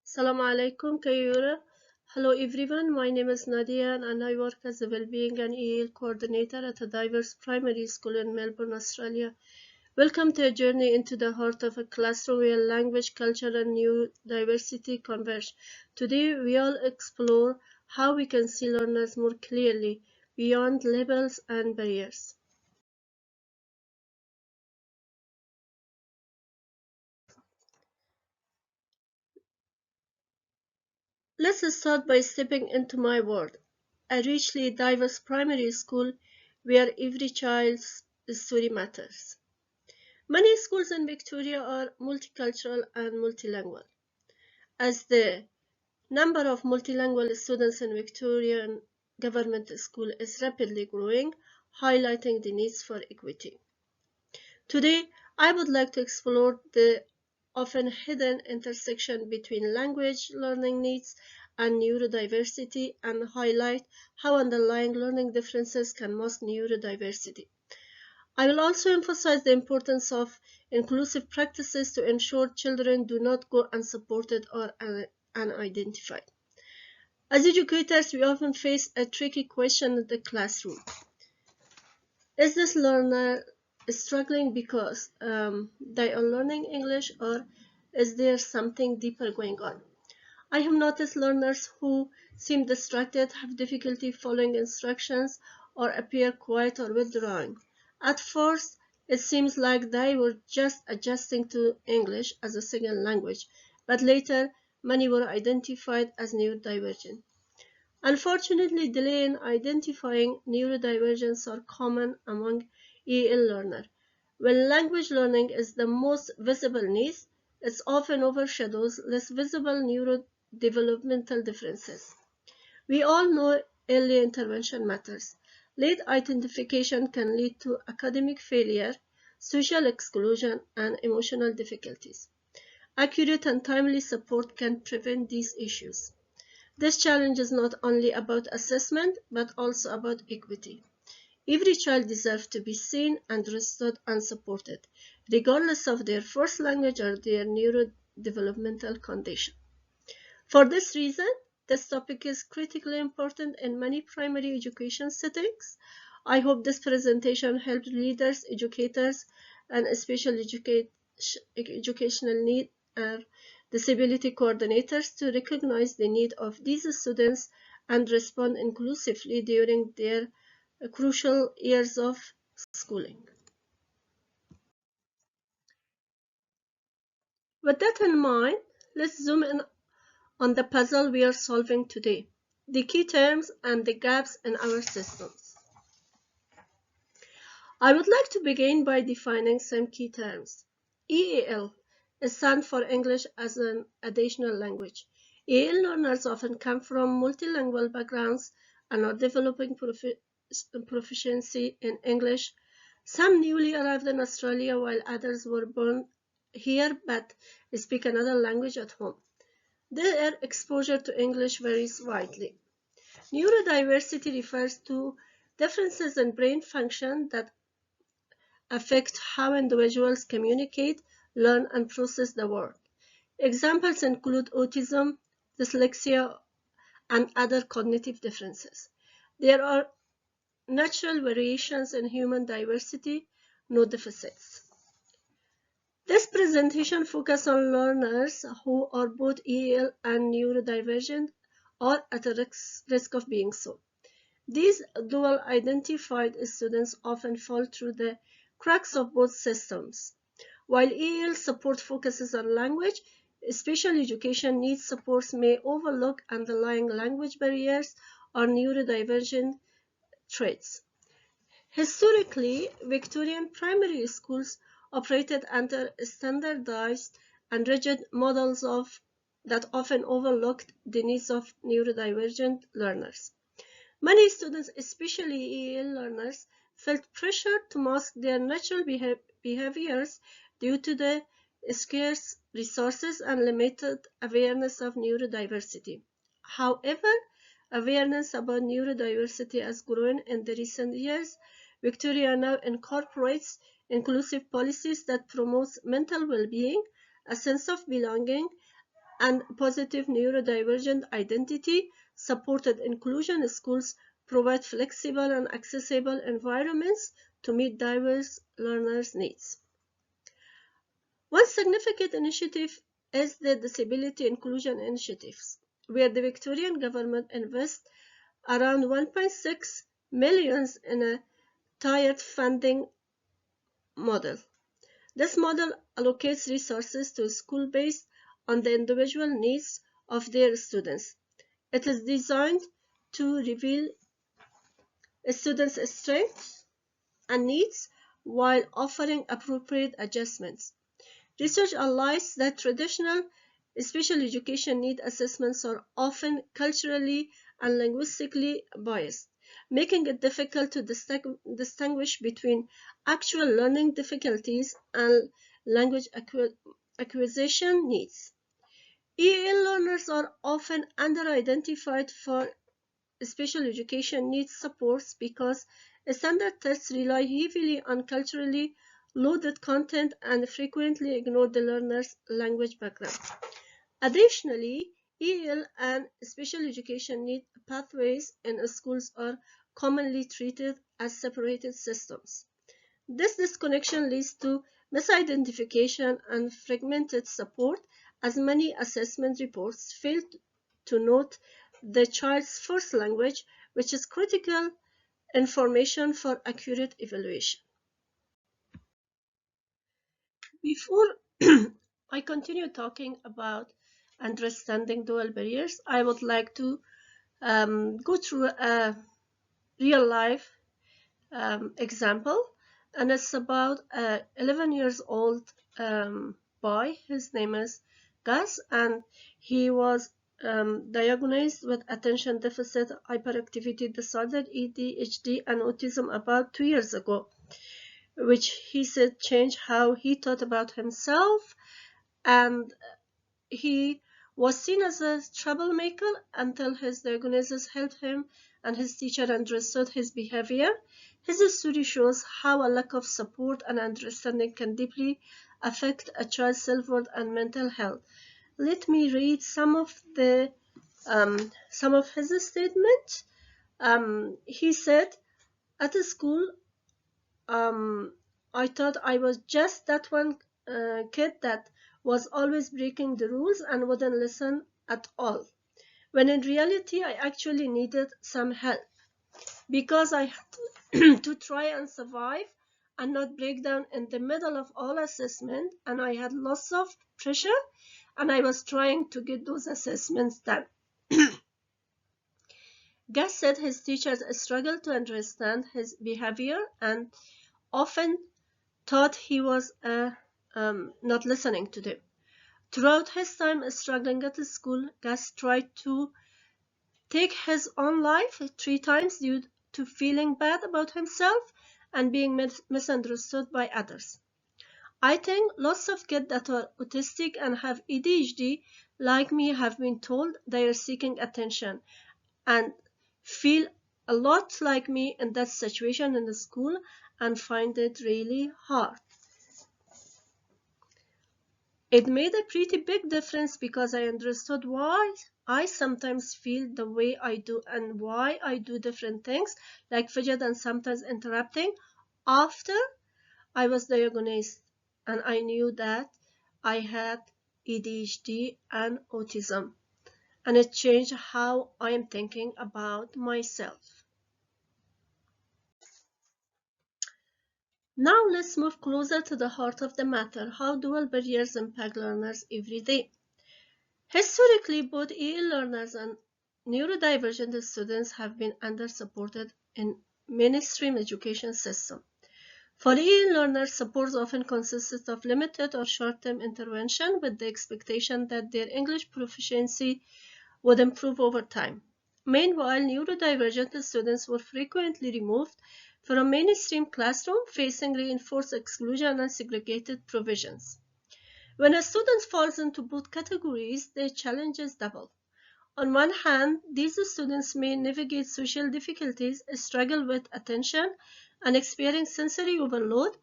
Assalamu alaikum, Kayura. Hello everyone, my name is Nadia and I work as a Wellbeing and EL Coordinator at a diverse primary school in Melbourne, Australia. Welcome to a journey into the heart of a classroom where language, culture and neurodiversity converge. Today we will explore how we can see learners more clearly beyond labels and barriers. Let's start by stepping into my world, a richly diverse primary school where every child's story matters. Many schools in Victoria are multicultural and multilingual. As the number of multilingual students in Victorian government school is rapidly growing, highlighting the needs for equity. Today, I would like to explore the often hidden intersection between language learning needs and neurodiversity and highlight how underlying learning differences can mask neurodiversity. I will also emphasize the importance of inclusive practices to ensure children do not go unsupported or unidentified. As educators, we often face a tricky question in the classroom. Is this learner struggling because they are learning English, or is there something deeper going on? I have noticed learners who seem distracted, have difficulty following instructions, or appear quiet or withdrawing. At first, it seems like they were just adjusting to English as a second language, but later many were identified as neurodivergent. Unfortunately, delay in identifying neurodivergence are common among EL learners. When language learning is the most visible need, it often overshadows less visible neurodevelopmental differences. We all know early intervention matters. Late identification can lead to academic failure, social exclusion, and emotional difficulties. Accurate and timely support can prevent these issues. This challenge is not only about assessment, but also about equity. Every child deserves to be seen, understood, and supported, regardless of their first language or their neurodevelopmental condition. For this reason, this topic is critically important in many primary education settings. I hope this presentation helps leaders, educators, and special educational need disability coordinators to recognize the need of these students and respond inclusively during their crucial years of schooling. With that in mind, let's zoom in on the puzzle we are solving today, the key terms and the gaps in our systems. I would like to begin by defining some key terms. EAL stands for English as an additional language. EAL learners often come from multilingual backgrounds and are developing proficiency in English. Some newly arrived in Australia while others were born here but speak another language at home. Their exposure to English varies widely. Neurodiversity refers to differences in brain function that affect how individuals communicate, learn, and process the world. Examples include autism, dyslexia, and other cognitive differences. There are natural variations in human diversity, no deficits. This presentation focuses on learners who are both EL and neurodivergent or at a risk of being so. These dual identified students often fall through the cracks of both systems. While EL support focuses on language, special education needs supports may overlook underlying language barriers or neurodivergent traits. Historically, Victorian primary schools operated under standardized and rigid models that often overlooked the needs of neurodivergent learners. Many students, especially EL learners, felt pressure to mask their natural behaviors due to the scarce resources and limited awareness of neurodiversity. However, awareness about neurodiversity has grown in the recent years. Victoria now incorporates inclusive policies that promote mental well-being, a sense of belonging, and positive neurodivergent identity supported inclusion schools provide flexible and accessible environments to meet diverse learners' needs. One significant initiative is the Disability Inclusion Initiatives, where the Victorian government invests around 1.6 million in a tiered funding model. This model allocates resources to schools based on the individual needs of their students. It is designed to reveal a student's strengths and needs while offering appropriate adjustments. Research highlights that traditional special education need assessments are often culturally and linguistically biased, making it difficult to distinguish between actual learning difficulties and language acquisition needs. EAL learners are often under-identified for special education needs supports because standard tests rely heavily on culturally loaded content and frequently ignore the learner's language background. Additionally, EL and special education need pathways in schools are commonly treated as separated systems. This disconnection leads to misidentification and fragmented support, as many assessment reports fail to note the child's first language, which is critical information for accurate evaluation. Before I continue talking about understanding dual barriers, I would like to go through a real life example, and it's about a 11 years old boy. His name is Gus, and he was diagnosed with attention deficit hyperactivity disorder, ADHD, and autism about 2 years ago, which he said changed how he thought about himself, and he was seen as a troublemaker until his diagnosis helped him and his teacher understood his behavior. His story shows how a lack of support and understanding can deeply affect a child's self-worth and mental health. Let me read some of his statements. He said, "At school, I thought I was just that one kid that was always breaking the rules and wouldn't listen at all, when in reality I actually needed some help because I had to try and survive and not break down in the middle of all assessment, and I had lots of pressure and I was trying to get those assessments done." Gus said his teachers struggled to understand his behavior and often thought he was not listening to them. Throughout his time struggling at school, Gus tried to take his own life 3 times due to feeling bad about himself and being misunderstood by others. I think lots of kids that are autistic and have ADHD, like me, have been told they are seeking attention and feel a lot like me in that situation in the school and find it really hard. It made a pretty big difference because I understood why I sometimes feel the way I do and why I do different things like fidget and sometimes interrupting after I was diagnosed, and I knew that I had ADHD and autism, and it changed how I am thinking about myself. Now let's move closer to the heart of the matter, how dual barriers impact learners every day. Historically, both EL learners and neurodivergent students have been under-supported in mainstream education system. For EL learners, support often consists of limited or short-term intervention with the expectation that their English proficiency would improve over time. Meanwhile, neurodivergent students were frequently removed from a mainstream classroom, facing reinforced exclusion and segregated provisions. When a student falls into both categories, their challenges double. On one hand, these students may navigate social difficulties, struggle with attention, and experience sensory overload.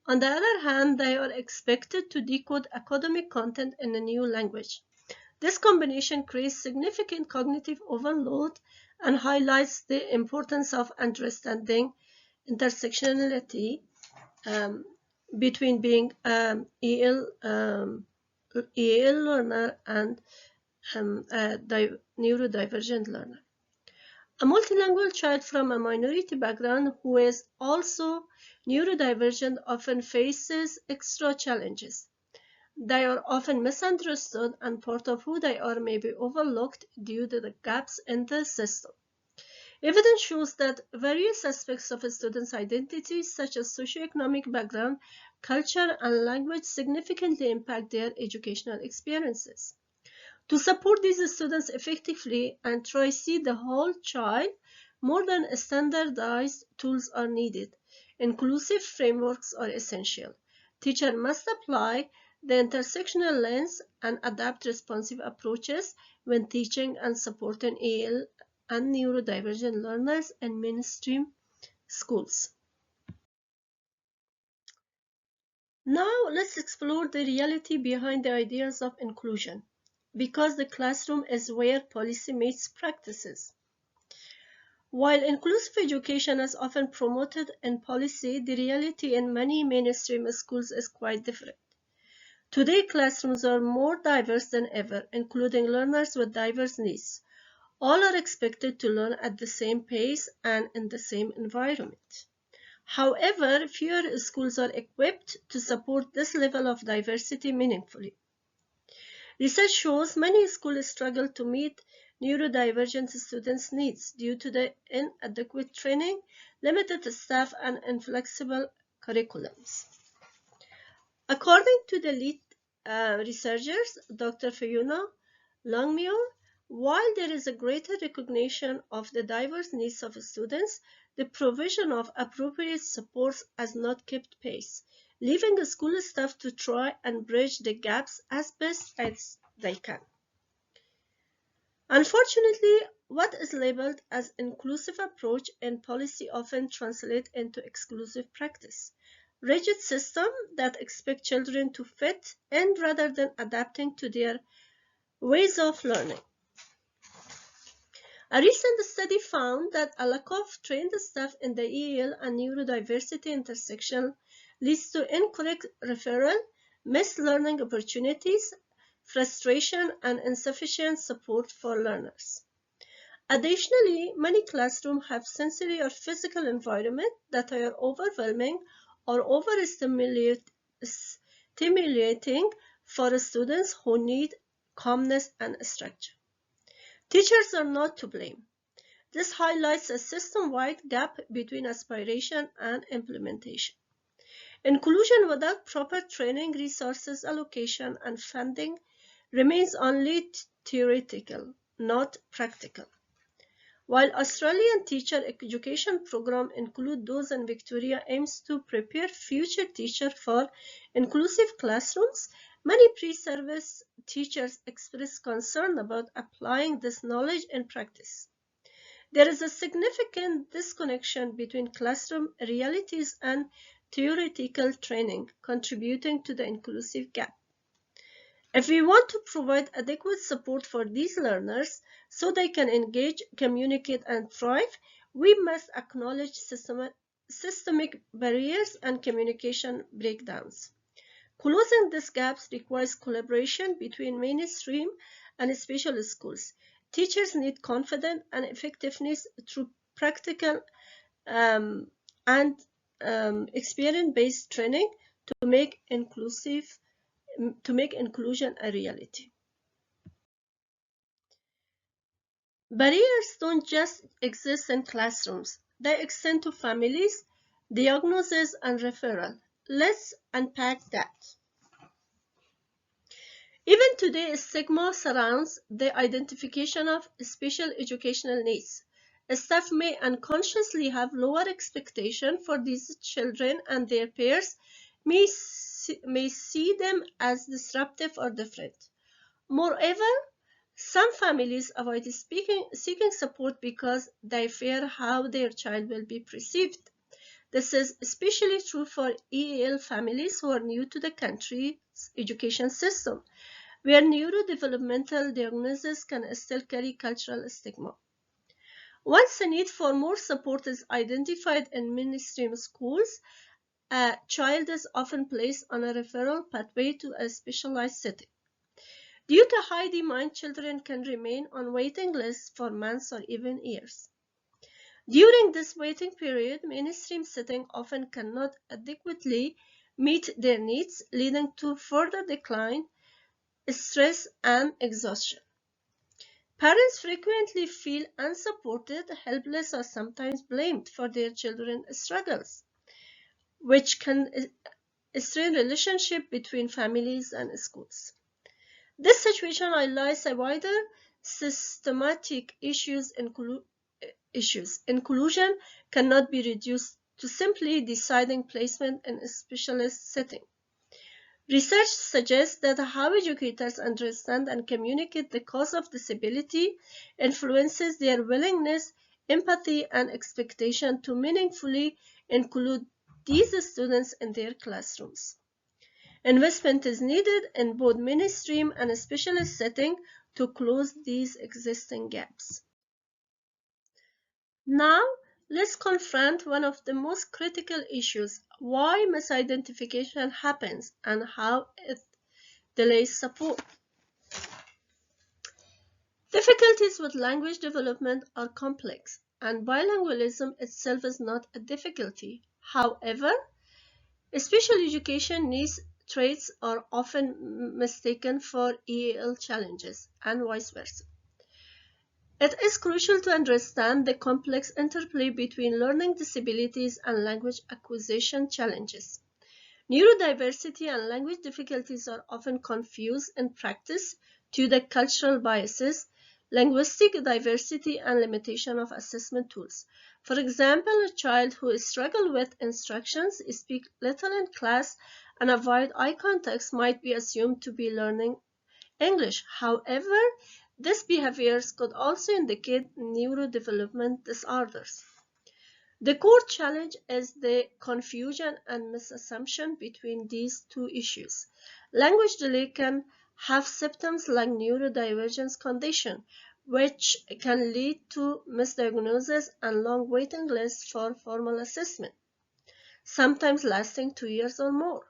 On the other hand, they are expected to decode academic content in a new language. This combination creates significant cognitive overload and highlights the importance of understanding intersectionality um, between being EL learner and a neurodivergent learner. A multilingual child from a minority background who is also neurodivergent often faces extra challenges. They are often misunderstood, and part of who they are may be overlooked due to the gaps in the system. Evidence shows that various aspects of a student's identity, such as socioeconomic background, culture, and language, significantly impact their educational experiences. To support these students effectively and try see the whole child, more than standardized tools are needed. Inclusive frameworks are essential. Teachers must apply the intersectional lens and adapt responsive approaches when teaching and supporting AL and neurodivergent learners in mainstream schools. Now let's explore the reality behind the ideas of inclusion, because the classroom is where policy meets practices. While inclusive education is often promoted in policy, the reality in many mainstream schools is quite different. Today, classrooms are more diverse than ever, including learners with diverse needs. All are expected to learn at the same pace and in the same environment. However, fewer schools are equipped to support this level of diversity meaningfully. Research shows many schools struggle to meet neurodivergent students' needs due to the inadequate training, limited staff, and inflexible curriculums. According to the lead researchers, Dr. Fiona Longmuir, while there is a greater recognition of the diverse needs of students, the provision of appropriate supports has not kept pace, leaving school staff to try and bridge the gaps as best as they can. Unfortunately, what is labeled as inclusive approach in policy often translates into exclusive practice. Rigid systems that expect children to fit in rather than adapting to their ways of learning. A recent study found that a lack of trained staff in the EL and neurodiversity intersection leads to incorrect referral, missed learning opportunities, frustration, and insufficient support for learners. Additionally, many classrooms have sensory or physical environments that are overwhelming or overstimulating for students who need calmness and structure. Teachers are not to blame. This highlights a system-wide gap between aspiration and implementation. Inclusion without proper training, resources allocation, and funding remains only theoretical, not practical. While Australian teacher education programs include those in Victoria aims to prepare future teachers for inclusive classrooms, many pre-service teachers express concern about applying this knowledge in practice. There is a significant disconnection between classroom realities and theoretical training, contributing to the inclusive gap. If we want to provide adequate support for these learners so they can engage, communicate, and thrive, we must acknowledge systemic barriers and communication breakdowns. Closing these gaps requires collaboration between mainstream and special schools. Teachers need confidence and effectiveness through practical and experience-based training to make inclusion a reality. Barriers don't just exist in classrooms. They extend to families, diagnosis, and referral. Let's unpack that. Even today, stigma surrounds the identification of special educational needs. Staff may unconsciously have lower expectations for these children, and their peers may see them as disruptive or different. Moreover, some families avoid seeking support because they fear how their child will be perceived. This is especially true for EAL families who are new to the country's education system. where neurodevelopmental diagnosis can still carry cultural stigma. Once a need for more support is identified in mainstream schools, a child is often placed on a referral pathway to a specialized setting. Due to high demand, children can remain on waiting lists for months or even years. During this waiting period, mainstream setting often cannot adequately meet their needs, leading to further decline, stress, and exhaustion. Parents frequently feel unsupported, helpless, or sometimes blamed for their children's struggles, which can strain relationship between families and schools. This situation highlights a wider systematic issues. Inclusion cannot be reduced to simply deciding placement in a specialist setting. Research suggests that how educators understand and communicate the cause of disability influences their willingness, empathy, and expectation to meaningfully include these students in their classrooms. Investment is needed in both mainstream and specialist setting to close these existing gaps. Now, let's confront one of the most critical issues: why misidentification happens and how it delays support. Difficulties with language development are complex, and bilingualism itself is not a difficulty. However, special education needs traits are often mistaken for EAL challenges, and vice versa. It is crucial to understand the complex interplay between learning disabilities and language acquisition challenges. Neurodiversity and language difficulties are often confused in practice due to cultural biases, linguistic diversity, and limitation of assessment tools. For example, a child who struggles with instructions, speaks little in class, and avoids eye contact might be assumed to be learning English. However, these behaviors could also indicate neurodevelopment disorders. The core challenge is the confusion and misassumption between these two issues. Language delay can have symptoms like neurodivergence condition, which can lead to misdiagnosis and long waiting lists for formal assessment, sometimes lasting 2 years or more.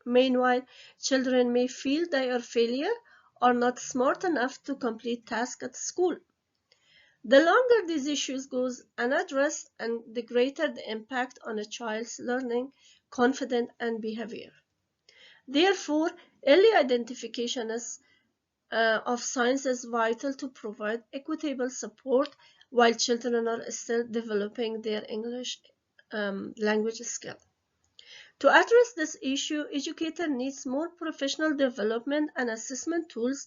Meanwhile, children may feel they are failure or not smart enough to complete tasks at school. The longer these issues goes unaddressed, and the greater the impact on a child's learning, confidence, and behavior. Therefore, early identification of signs is vital to provide equitable support while children are still developing their English language skill. To address this issue, educator needs more professional development, and assessment tools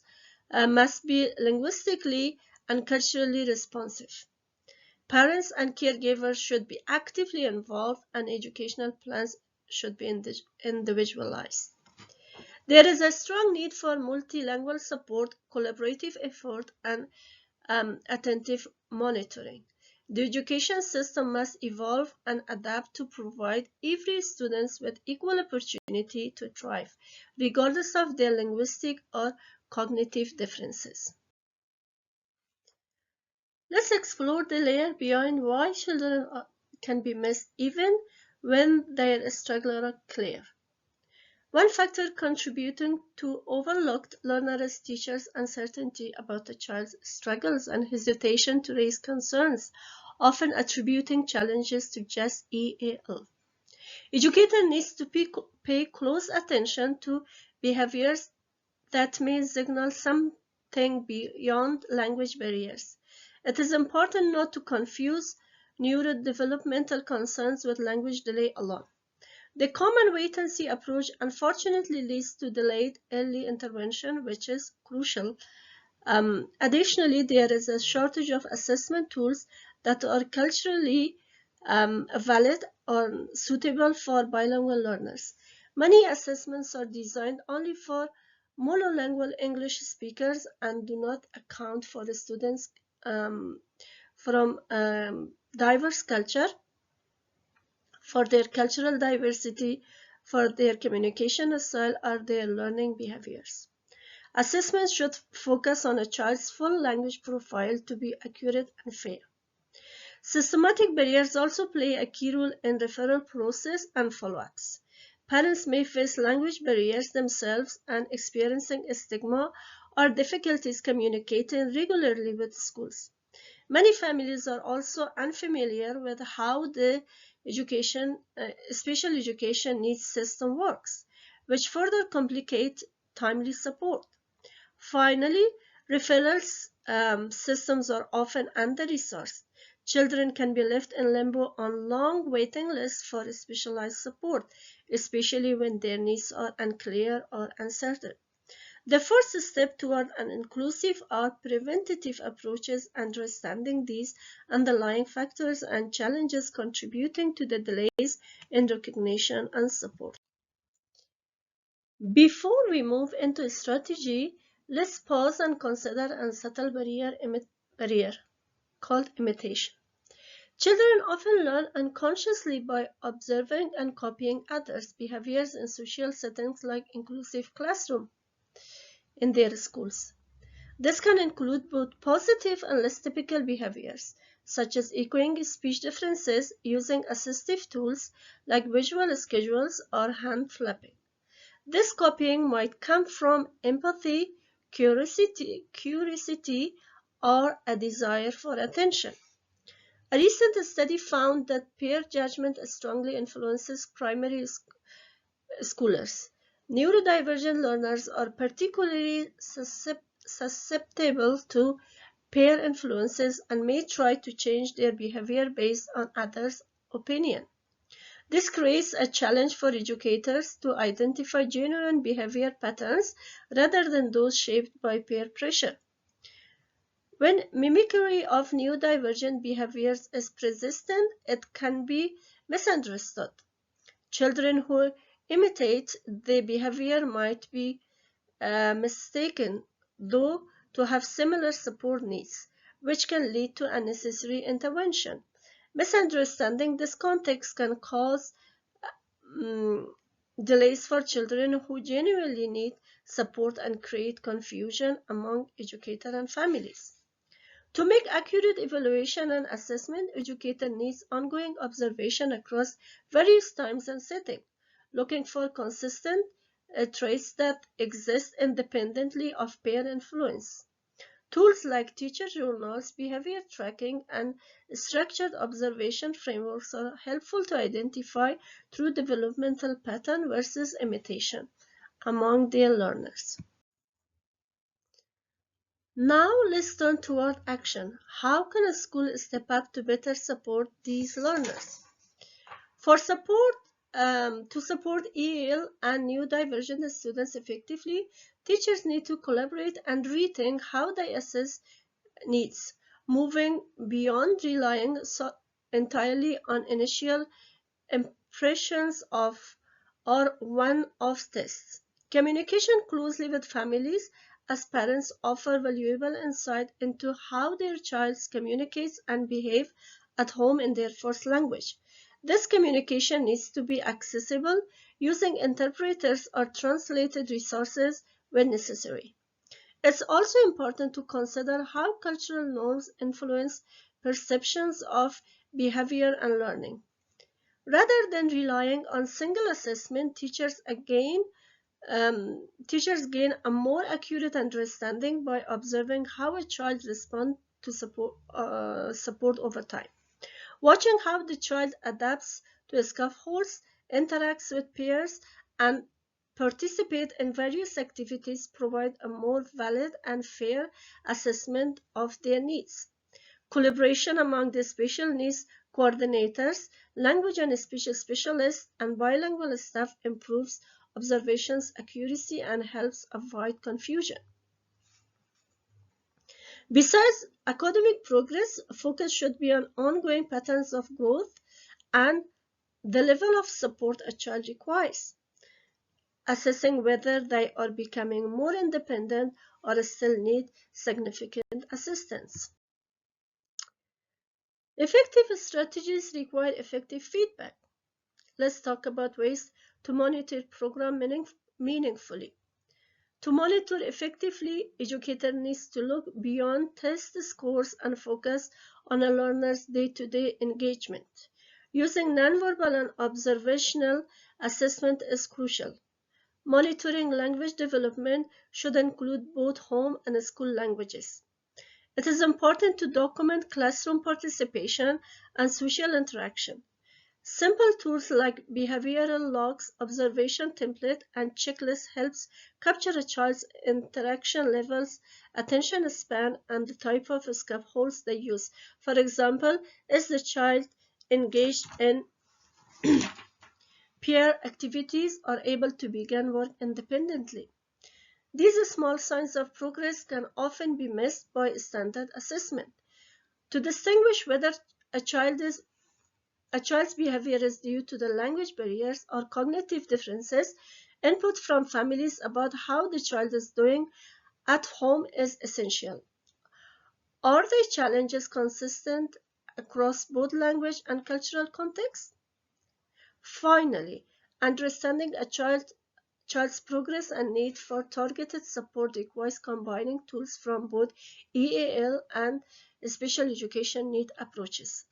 must be linguistically and culturally responsive. Parents and caregivers should be actively involved, and educational plans should be individualized. There is a strong need for multilingual support, collaborative effort, and attentive monitoring. The education system must evolve and adapt to provide every student with equal opportunity to thrive, regardless of their linguistic or cognitive differences. Let's explore the layer behind why children can be missed even when their struggles are clear. One factor contributing to overlooked learner is teachers' uncertainty about a child's struggles and hesitation to raise concerns, often attributing challenges to just EAL. Educator needs to pay close attention to behaviors that may signal something beyond language barriers. It is important not to confuse neurodevelopmental concerns with language delay alone. The common wait-and-see approach unfortunately leads to delayed early intervention, which is crucial. Additionally, there is a shortage of assessment tools that are culturally valid or suitable for bilingual learners. Many assessments are designed only for monolingual English speakers and do not account for the students from diverse culture, for their cultural diversity, for their communication style, or their learning behaviors. Assessment should focus on a child's full language profile to be accurate and fair. Systematic barriers also play a key role in referral process and follow-ups. Parents may face language barriers themselves and experiencing stigma or difficulties communicating regularly with schools. Many families are also unfamiliar with how the special education needs system works, which further complicate timely support. Finally, referral systems are often under-resourced. Children can be left in limbo on long waiting lists for specialized support, especially when their needs are unclear or uncertain. The first step toward an inclusive are preventative approaches, understanding these underlying factors and challenges contributing to the delays in recognition and support. Before we move into strategy, let's pause and consider a subtle barrier called imitation. Children often learn unconsciously by observing and copying others' behaviors in social settings like inclusive classroom in their schools. This can include both positive and less typical behaviors, such as echoing speech differences using assistive tools like visual schedules or hand flapping. This copying might come from empathy, curiosity, or a desire for attention. A recent study found that peer judgment strongly influences primary schoolers. Neurodivergent learners are particularly susceptible to peer influences and may try to change their behavior based on others' opinion. This creates a challenge for educators to identify genuine behavior patterns rather than those shaped by peer pressure. When mimicry of neurodivergent behaviors is persistent, it can be misunderstood. Children who imitate the behavior might be mistaken, though, to have similar support needs, which can lead to unnecessary intervention. Misunderstanding this context can cause delays for children who genuinely need support and create confusion among educators and families. To make accurate evaluation and assessment, educator needs ongoing observation across various times and settings, looking for consistent traits that exist independently of peer influence. Tools like teacher journals, behavior tracking, and structured observation frameworks are helpful to identify true developmental pattern versus imitation among their learners. Now let's turn toward action. How can a school step up to better support these learners? For support, to support EL and neurodivergent students effectively, teachers need to collaborate and rethink how they assess needs, moving beyond relying entirely on initial impressions of or one-off tests. Communication closely with families as parents offer valuable insight into how their child communicates and behaves at home in their first language. This communication needs to be accessible using interpreters or translated resources when necessary. It's also important to consider how cultural norms influence perceptions of behavior and learning. Rather than relying on single assessment, teachers gain a more accurate understanding by observing how a child responds to support over time. Watching how the child adapts to scaffolds, interacts with peers, and participate in various activities provide a more valid and fair assessment of their needs. Collaboration among the special needs coordinators, language and speech specialists, and bilingual staff improves observations accuracy and helps avoid confusion. Besides academic progress, focus should be on ongoing patterns of growth and the level of support a child requires, assessing whether they are becoming more independent or still need significant assistance. Effective strategies require effective feedback. Let's talk about ways to monitor program meaningfully. To monitor effectively, educator needs to look beyond test scores and focus on a learner's day-to-day engagement. Using nonverbal and observational assessment is crucial. Monitoring language development should include both home and school languages. It is important to document classroom participation and social interaction. Simple tools like behavioral logs, observation template, and checklists helps capture a child's interaction levels, attention span, and the type of scaffolds they use. For example, is the child engaged in peer activities or able to begin work independently? These small signs of progress can often be missed by standard assessment. To distinguish whether a child's behavior is due to the language barriers or cognitive differences, input from families about how the child is doing at home is essential. Are the challenges consistent across both language and cultural contexts? Finally, understanding a child's progress and need for targeted support requires combining tools from both EAL and special education need approaches.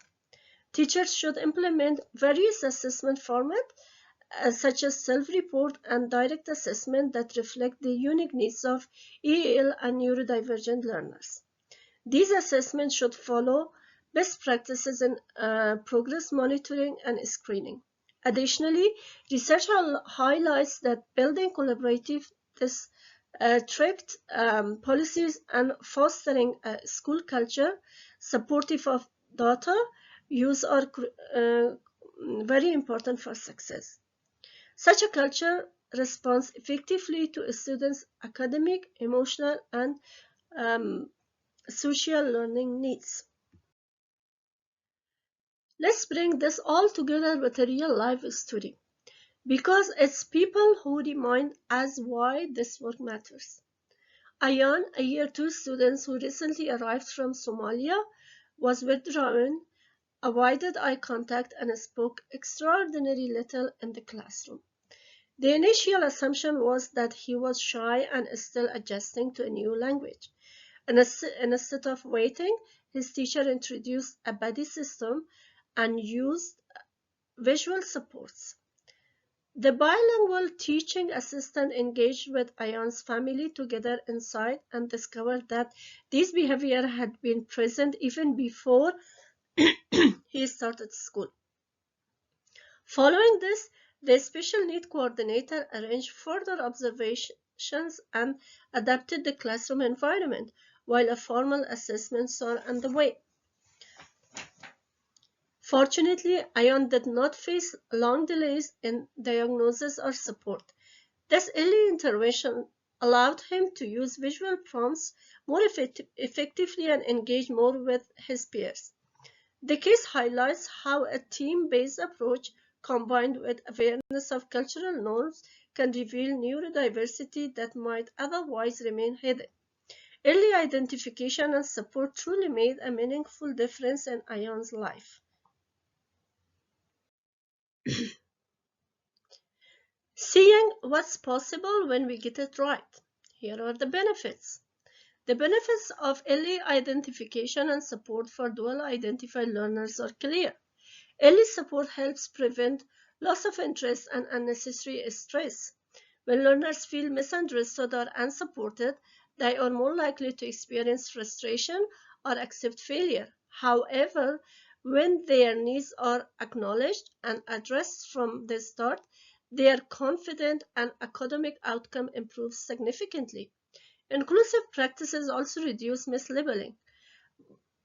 Teachers should implement various assessment formats such as self-report and direct assessment that reflect the unique needs of EAL and neurodivergent learners. These assessments should follow best practices in progress monitoring and screening. Additionally, research highlights that building collaborative district policies and fostering a school culture supportive of data use are very important for success. Such a culture responds effectively to a student's academic, emotional, and social learning needs. Let's bring this all together with a real life story, because it's people who remind us why this work matters. Ayan, a year 2 student who recently arrived from Somalia, was withdrawn, avoided eye contact, and spoke extraordinarily little in the classroom. The initial assumption was that he was shy and still adjusting to a new language. Instead of waiting, his teacher introduced a buddy system and used visual supports. The bilingual teaching assistant engaged with Ayan's family together inside and discovered that this behavior had been present even before he started school. Following this, the special need coordinator arranged further observations and adapted the classroom environment, while a formal assessments are underway. Fortunately, Ayan did not face long delays in diagnosis or support. This early intervention allowed him to use visual prompts more effectively and engage more with his peers. The case highlights how a team-based approach combined with awareness of cultural norms can reveal neurodiversity that might otherwise remain hidden. Early identification and support truly made a meaningful difference in Ayan's life. Seeing what's possible when we get it right. Here are the benefits. The benefits of early identification and support for dual identified learners are clear. Early support helps prevent loss of interest and unnecessary stress. When learners feel misunderstood or unsupported, they are more likely to experience frustration or accept failure. However, when their needs are acknowledged and addressed from the start, their confidence and academic outcome improves significantly. Inclusive practices also reduce mislabeling.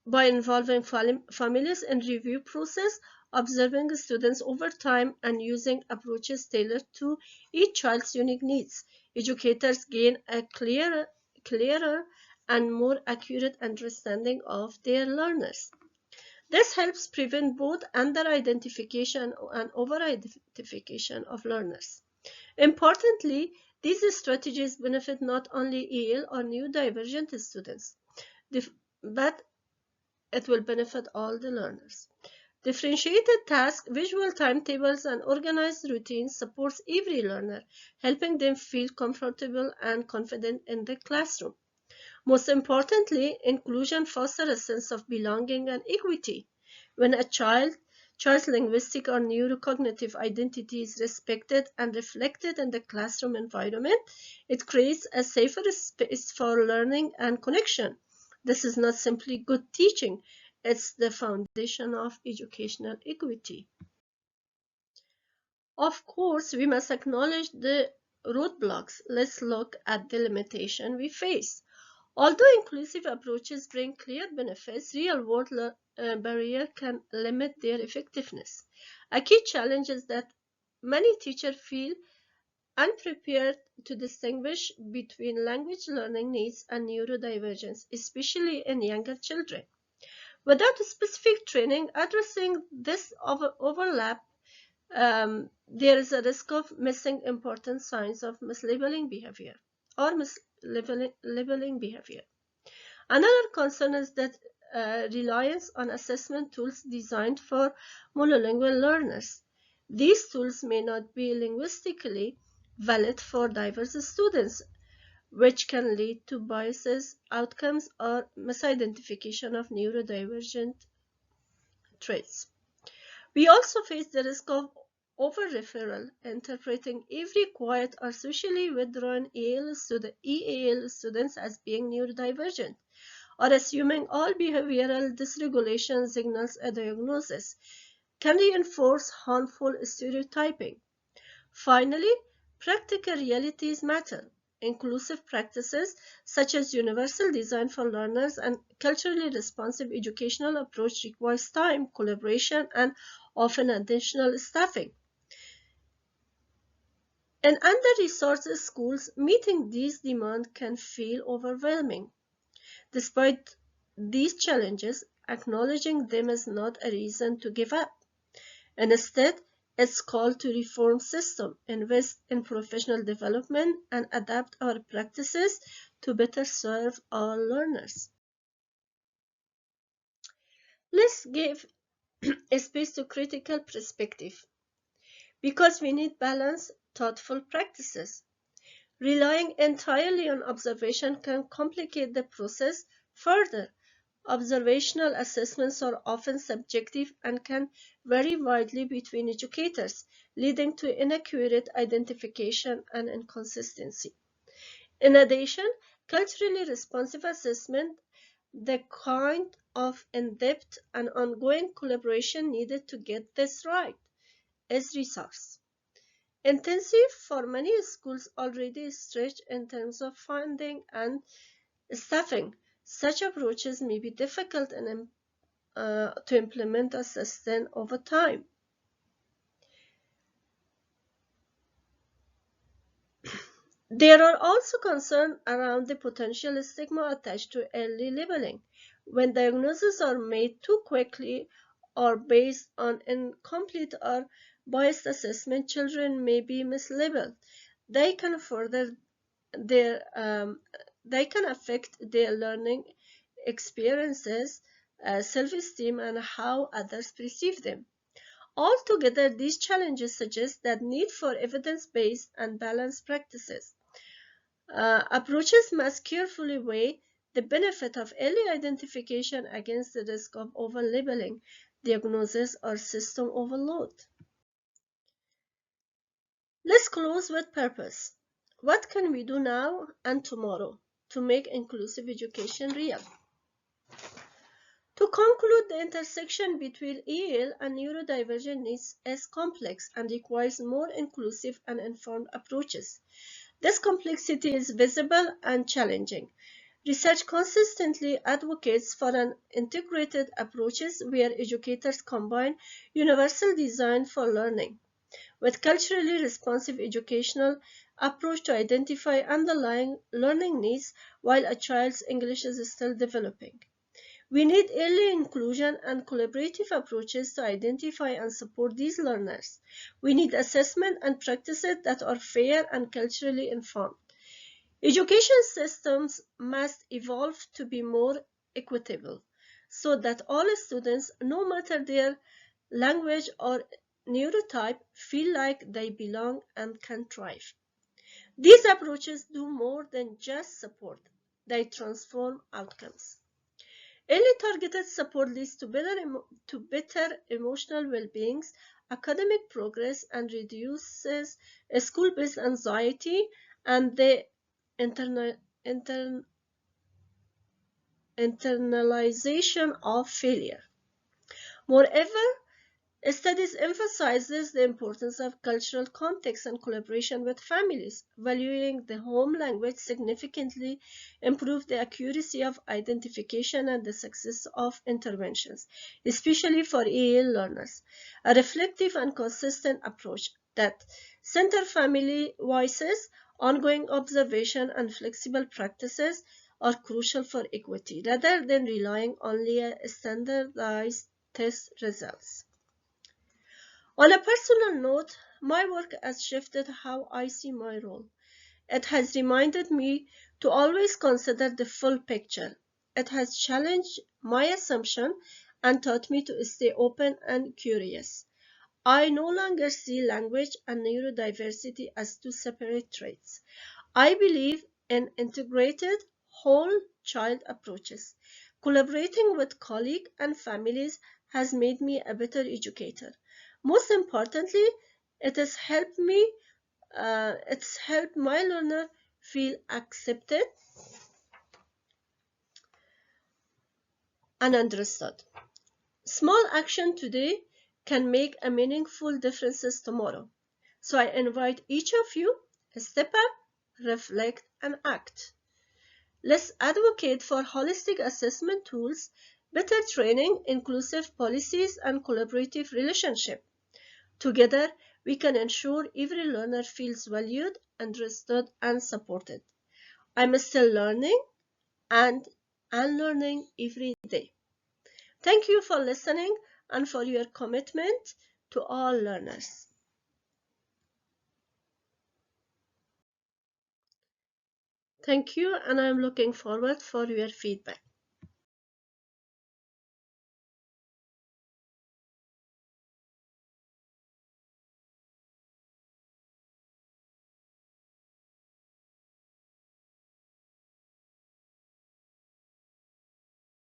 By involving families in review process, observing students over time, and using approaches tailored to each child's unique needs, educators gain a clearer and more accurate understanding of their learners. This helps prevent both under-identification and over-identification of learners. Importantly, these strategies benefit not only EL or neurodivergent students, but it will benefit all the learners. Differentiated tasks, visual timetables, and organized routines supports every learner, helping them feel comfortable and confident in the classroom. Most importantly, inclusion fosters a sense of belonging and equity. When a child's linguistic or neurocognitive identity is respected and reflected in the classroom environment, it creates a safer space for learning and connection. This is not simply good teaching, it's the foundation of educational equity. Of course, we must acknowledge the roadblocks. Let's look at the limitation we face. Although inclusive approaches bring clear benefits, real-world barriers can limit their effectiveness. A key challenge is that many teachers feel unprepared to distinguish between language learning needs and neurodivergence, especially in younger children. Without specific training addressing this overlap, there is a risk of missing important signs of mislabeling behavior or mislabeling behavior. Another concern is that reliance on assessment tools designed for monolingual learners. These tools may not be linguistically valid for diverse students, which can lead to biases, outcomes, or misidentification of neurodivergent traits. We also face the risk of over-referral, interpreting every quiet or socially withdrawn EAL students as being neurodivergent, or assuming all behavioral dysregulation signals a diagnosis, can reinforce harmful stereotyping. Finally, practical realities matter. Inclusive practices such as universal design for learners and culturally responsive educational approach requires time, collaboration, and often additional staffing. In under-resourced schools, meeting these demands can feel overwhelming. Despite these challenges, acknowledging them is not a reason to give up. Instead, it's called to reform system, invest in professional development, and adapt our practices to better serve all learners. Let's give a space to critical perspective because we need balanced, thoughtful practices. Relying entirely on observation can complicate the process further. Observational assessments are often subjective and can vary widely between educators, leading to inaccurate identification and inconsistency. In addition, culturally responsive assessment, the kind of in-depth and ongoing collaboration needed to get this right, is resource intensive for many schools already stretched in terms of funding and staffing. Such approaches may be difficult to implement or sustain over time. There are also concerns around the potential stigma attached to early labeling. When diagnoses are made too quickly or based on incomplete or biased assessment, children may be mislabeled. They can further their they can affect their learning experiences, self-esteem, and how others perceive them. Altogether, these challenges suggest that need for evidence-based and balanced practices. Approaches must carefully weigh the benefit of early identification against the risk of over-labeling, diagnosis, or system overload. Let's close with purpose. What can we do now and tomorrow to make inclusive education real? To conclude, the intersection between EL and neurodivergent needs is complex and requires more inclusive and informed approaches. This complexity is visible and challenging. Research consistently advocates for an integrated approaches where educators combine universal design for learning with culturally responsive educational approach to identify underlying learning needs while a child's English is still developing. We need early inclusion and collaborative approaches to identify and support these learners. We need assessment and practices that are fair and culturally informed. Education systems must evolve to be more equitable so that all students, no matter their language, or neurotype feel like they belong and can thrive. These approaches do more than just support, they transform outcomes. Early targeted support leads to better emotional well-being, academic progress, and reduces school-based anxiety and the interna- intern- internalization of failure. Moreover, studies emphasizes the importance of cultural context and collaboration with families. Valuing the home language significantly improve the accuracy of identification and the success of interventions, especially for EAL learners. A reflective and consistent approach that center family voices, ongoing observation, and flexible practices are crucial for equity, rather than relying only on standardized test results. On a personal note, my work has shifted how I see my role. It has reminded me to always consider the full picture. It has challenged my assumption and taught me to stay open and curious. I no longer see language and neurodiversity as two separate traits. I believe in integrated whole child approaches. Collaborating with colleagues and families has made me a better educator. Most importantly, it has helped my learner feel accepted and understood. Small action today can make a meaningful difference tomorrow. So I invite each of you to step up, reflect, and act. Let's advocate for holistic assessment tools, better training, inclusive policies, and collaborative relationships. Together, we can ensure every learner feels valued, understood, and supported. I'm still learning and unlearning every day. Thank you for listening and for your commitment to all learners. Thank you, and I'm looking forward for your feedback.